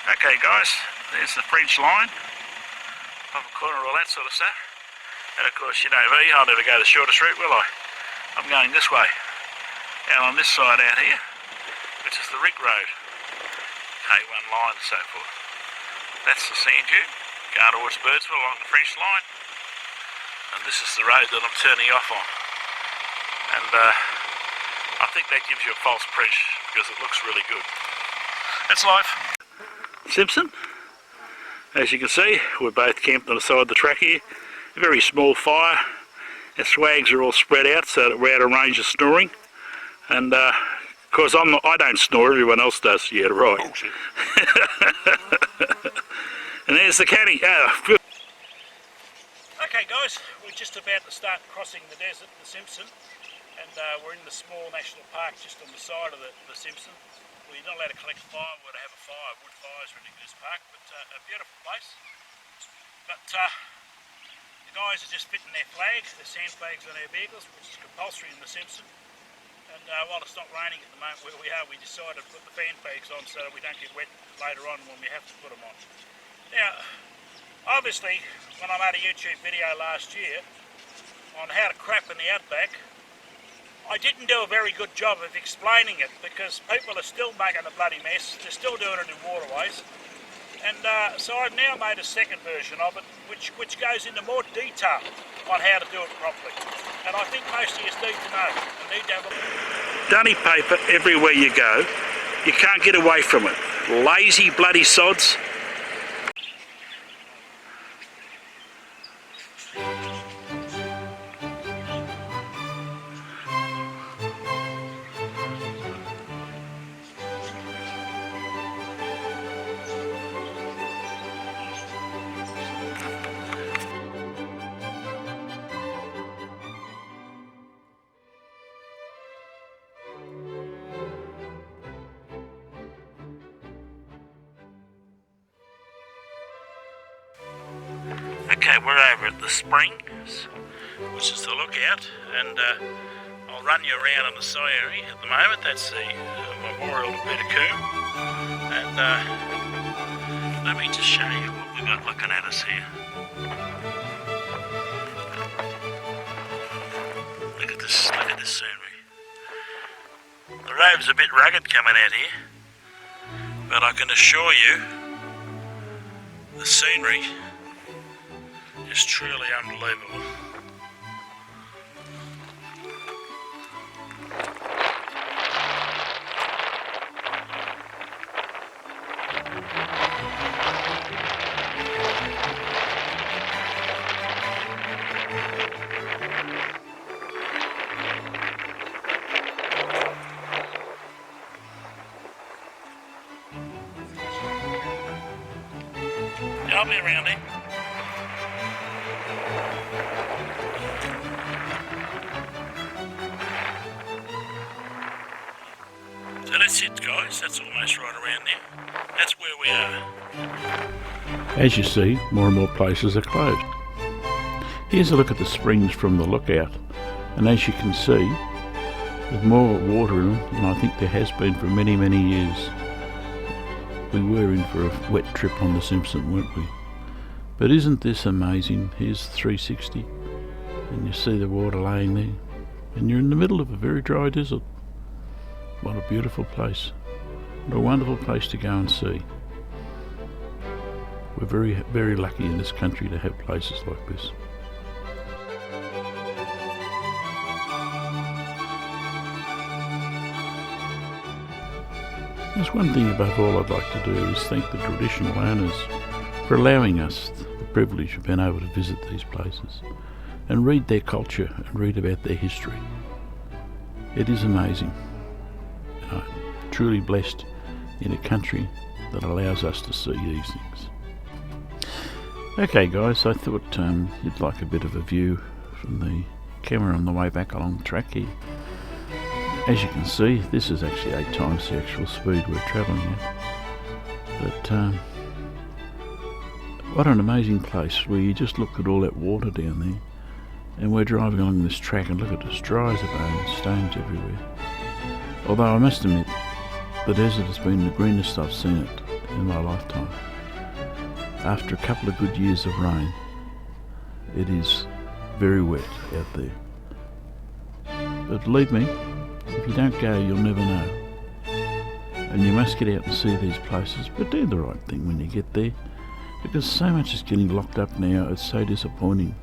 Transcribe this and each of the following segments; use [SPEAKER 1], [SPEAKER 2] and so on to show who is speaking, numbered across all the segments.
[SPEAKER 1] Okay guys, there's the French line, top corner, all that sort of stuff. And of course, you know me, I'll never go the shortest route, will I? I'm going this way, out on this side out here, which is the rig road, K1 line and so forth. That's the sand dune, going towards Birdsville along the French line. And this is the road that I'm turning off on. And I think that gives you a false impression because it looks really good. That's life. Simpson, as you can see, we're both camped on the side of the track here. A very small fire. Our swags are all spread out so that we're out of range of snoring. And of course I don't snore, everyone else does. Yeah, right. Bullshit. And there's the caddy. Okay guys, we're just about to start crossing the desert, the Simpson. And we're in the small national park just on the side of the Simpson. Well, you're not allowed to collect firewood or have a fire. Wood fires in this park, but a beautiful place. But the guys are just fitting their flags, their sand flags on their vehicles, which is compulsory in the Simpson. And while it's not raining at the moment where we are, we decided to put the fan flags on so that we don't get wet later on when we have to put them on. Now, obviously, when I made a YouTube video last year on how to crap in the outback, I didn't do a very good job of explaining it because people are still making a bloody mess. They're still doing it in waterways. And so I've now made a second version of it which goes into more detail on how to do it properly. And I think most of you need to know. And need to have a dunny paper everywhere you go. You can't get away from it. Lazy bloody sods. Okay, we're over at the Springs, which is the lookout, and I'll run you around on the scenery at the moment. That's the memorial to Peter Coombe, and let me just show you what we've got looking at us here. Look at this scenery. The road's a bit rugged coming out here, but I can assure you the scenery is truly unbelievable. Yeah, I'll be around here. So that's it guys, that's almost right around there. That's where we are. As you see, more and more places are closed. Here's a look at the springs from the lookout, and as you can see, there's more water in them than I think there has been for many, many years. We were in for a wet trip on the Simpson, weren't we? But isn't this amazing? Here's 360, and you see the water laying there, and you're in the middle of a very dry desert. What a beautiful place. What a wonderful place to go and see. We're very, very lucky in this country to have places like this. There's one thing above all I'd like to do is thank the traditional owners for allowing us the privilege of being able to visit these places and read their culture and read about their history. It is amazing. I'm truly blessed in a country that allows us to see these things. Okay guys, I thought you'd like a bit of a view from the camera on the way back along the track here. As you can see, this is actually 8 times the actual speed we're travelling at. But what an amazing place where you just look at all that water down there, and we're driving along this track and look at it, as dry as a bone, stones everywhere. Although I must admit, the desert has been the greenest I've seen it
[SPEAKER 2] in my lifetime. After a couple of good years of rain, it is very wet out there. But believe me, if you don't go, you'll never know. And you must get out and see these places, but do the right thing when you get there, because so much is getting locked up now, it's so disappointing.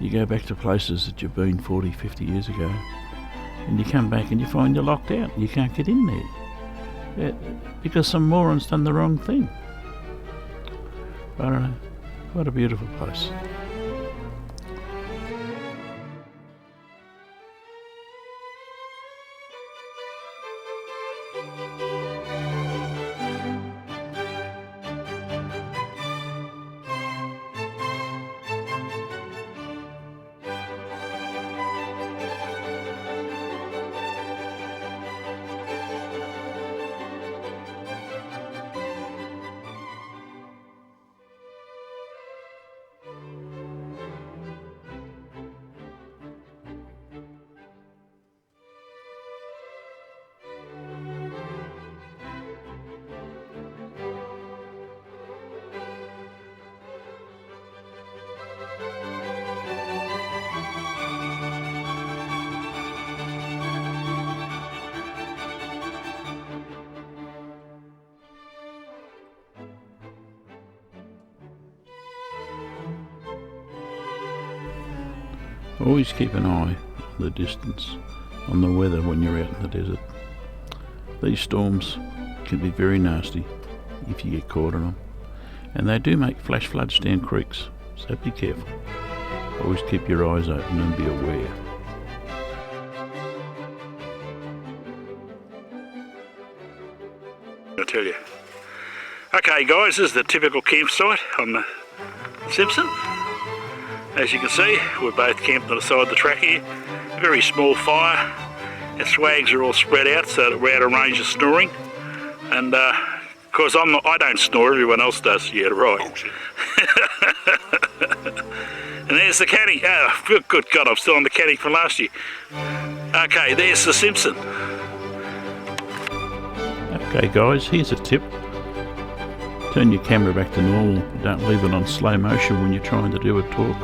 [SPEAKER 2] You go back to places that you've been 40, 50 years ago, and you come back and you find you're locked out, you can't get in there. Because some moron's done the wrong thing. I don't know, what a beautiful place. Always keep an eye on the distance, on the weather when you're out in the desert. These storms can be very nasty if you get caught in them, and they do make flash floods down creeks, so be careful. Always keep your eyes open and be aware.
[SPEAKER 1] I'll tell you. Okay guys, this is the typical campsite on the Simpson. As you can see, we're both camped on the side of the track here. Very small fire. Our swags are all spread out so that we're out of range of snoring. And of course I don't snore, everyone else does. Yeah, right. And there's the caddy. Oh, good God, I'm still on the caddy from last year. Okay, there's the Simpson.
[SPEAKER 2] Okay guys, here's a tip. Turn your camera back to normal. Don't leave it on slow motion when you're trying to do a talk.